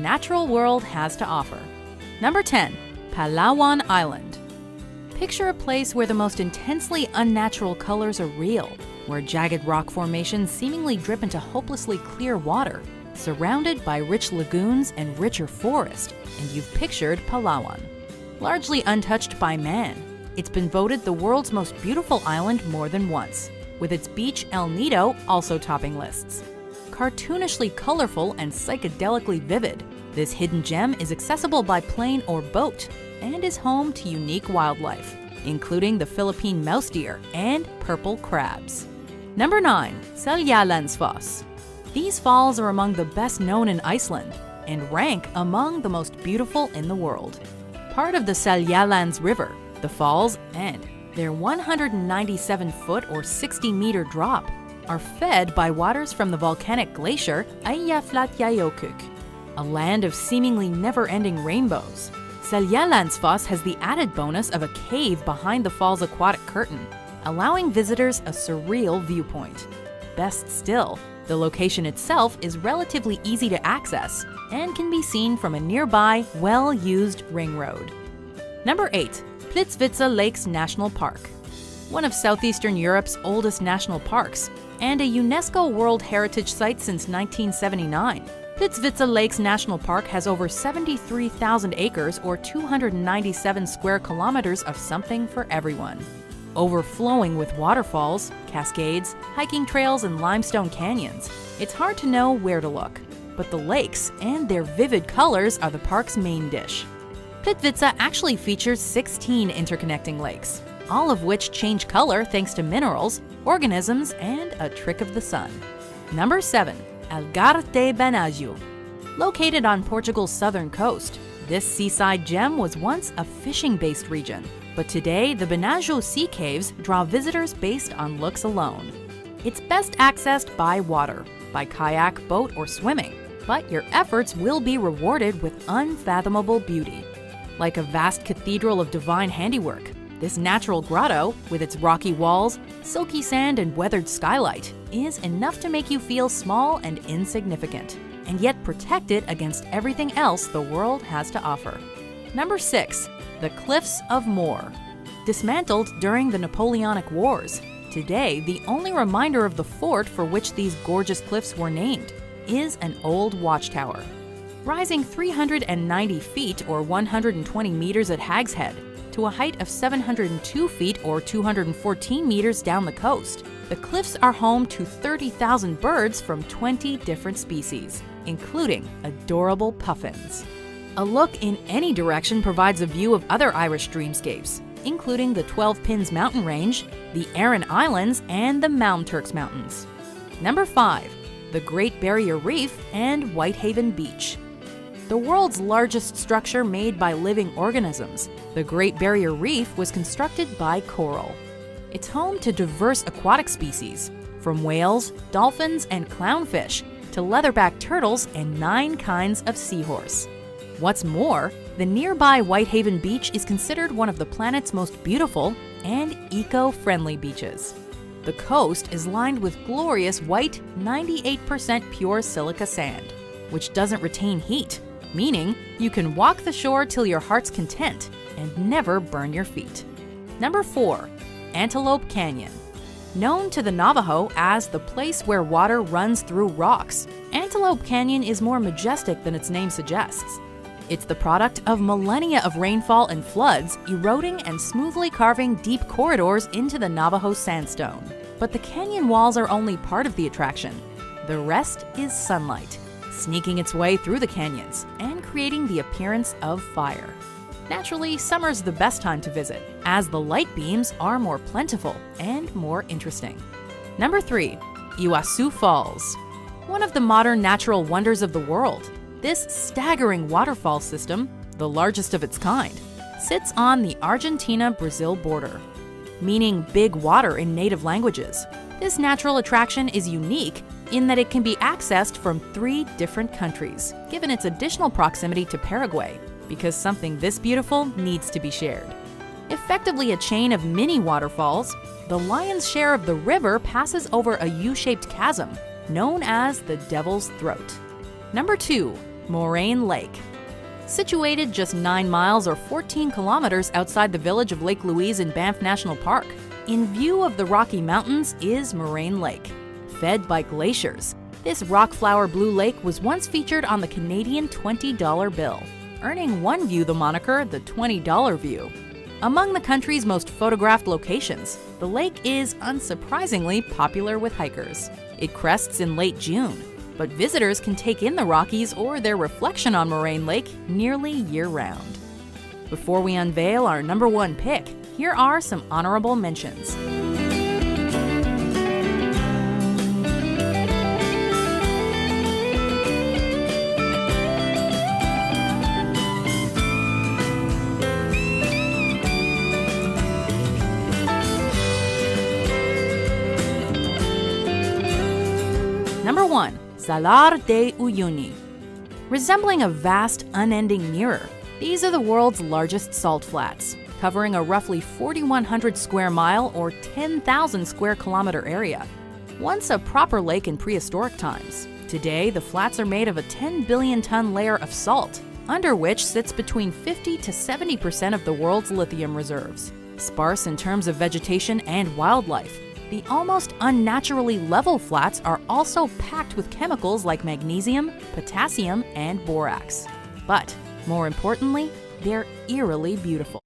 natural world has to offer. Number 10. Palawan Island. Picture a place where the most intensely unnatural colors are real, where jagged rock formations seemingly drip into hopelessly clear water, surrounded by rich lagoons and richer forest, and you've pictured Palawan. Largely untouched by man, it's been voted the world's most beautiful island more than once, with its beach El Nido also topping lists. Cartoonishly colorful and psychedelically vivid, this hidden gem is accessible by plane or boat and is home to unique wildlife, including the Philippine mouse deer and purple crabs. Number 9. Seljalandsfoss. These falls are among the best known in Iceland and rank among the most beautiful in the world. Part of the Seljalands River, the falls and their 197-foot or 60-meter drop are fed by waters from the volcanic glacier Eyjafjallajökull, a land of seemingly never-ending rainbows. Seljalandsfoss has the added bonus of a cave behind the fall's aquatic curtain, allowing visitors a surreal viewpoint. Best still, the location itself is relatively easy to access and can be seen from a nearby, well-used ring road. Number 8. Plitvice Lakes National Park. One of southeastern Europe's oldest national parks and a UNESCO World Heritage Site since 1979. Plitvice Lakes National Park has over 73,000 acres or 297 square kilometers of something for everyone. Overflowing with waterfalls, cascades, hiking trails, and limestone canyons, it's hard to know where to look. But the lakes and their vivid colors are the park's main dish. Plitvice actually features 16 interconnecting lakes, all of which change color thanks to minerals, organisms, and a trick of the sun. Number 7. Algarve de Benajo. Located on Portugal's southern coast, this seaside gem was once a fishing-based region, but today the Benajo Sea Caves draw visitors based on looks alone. It's best accessed by water, by kayak, boat, or swimming, but your efforts will be rewarded with unfathomable beauty. Like a vast cathedral of divine handiwork, this natural grotto, with its rocky walls, silky sand, and weathered skylight, is enough to make you feel small and insignificant, and yet protected against everything else the world has to offer. Number 6. The Cliffs of Moher. Dismantled during the Napoleonic Wars, today the only reminder of the fort for which these gorgeous cliffs were named is an old watchtower. Rising 390 feet or 120 meters at Hag's Head, to a height of 702 feet or 214 meters down the coast, the cliffs are home to 30,000 birds from 20 different species, including adorable puffins. A look in any direction provides a view of other Irish dreamscapes, including the 12 Pins mountain range, the Aran Islands, and the Mound Turks Mountains. Number 5. The Great Barrier Reef and Whitehaven Beach. The world's largest structure made by living organisms, the Great Barrier Reef was constructed by coral. It's home to diverse aquatic species, from whales, dolphins, and clownfish, to leatherback turtles and 9 kinds of seahorse. What's more, the nearby Whitehaven Beach is considered one of the planet's most beautiful and eco-friendly beaches. The coast is lined with glorious white, 98% pure silica sand, which doesn't retain heat, meaning you can walk the shore till your heart's content and never burn your feet. Number 4. Antelope Canyon. Known to the Navajo as the place where water runs through rocks, Antelope Canyon is more majestic than its name suggests. It's the product of millennia of rainfall and floods eroding and smoothly carving deep corridors into the Navajo sandstone. But the canyon walls are only part of the attraction. The rest is sunlight, sneaking its way through the canyons and creating the appearance of fire. Naturally, summer's the best time to visit, as the light beams are more plentiful and more interesting. Number 3. Iguazu Falls. One of the modern natural wonders of the world, this staggering waterfall system, the largest of its kind, sits on the Argentina-Brazil border, meaning big water in native languages. This natural attraction is unique in that it can be accessed from 3 different countries, given its additional proximity to Paraguay, because something this beautiful needs to be shared. Effectively a chain of mini waterfalls, the lion's share of the river passes over a U-shaped chasm known as the Devil's Throat. Number 2. Moraine Lake. Situated just 9 miles or 14 kilometers outside the village of Lake Louise in Banff National Park, in view of the Rocky Mountains is Moraine Lake. Fed by glaciers, this rock-flower blue lake was once featured on the Canadian $20 bill, earning one view the moniker the $20 view. Among the country's most photographed locations, the lake is unsurprisingly popular with hikers. It crests in late June, but visitors can take in the Rockies or their reflection on Moraine Lake nearly year-round. Before we unveil our number one pick, here are some honorable mentions. Number 1. Salar de Uyuni. Resembling a vast, unending mirror, these are the world's largest salt flats, covering a roughly 4,100 square mile or 10,000 square kilometer area. Once a proper lake in prehistoric times, today the flats are made of a 10 billion ton layer of salt, under which sits between 50 to 70% of the world's lithium reserves. Sparse in terms of vegetation and wildlife, the almost unnaturally level flats are also packed with chemicals like magnesium, potassium, and borax. But more importantly, they're eerily beautiful.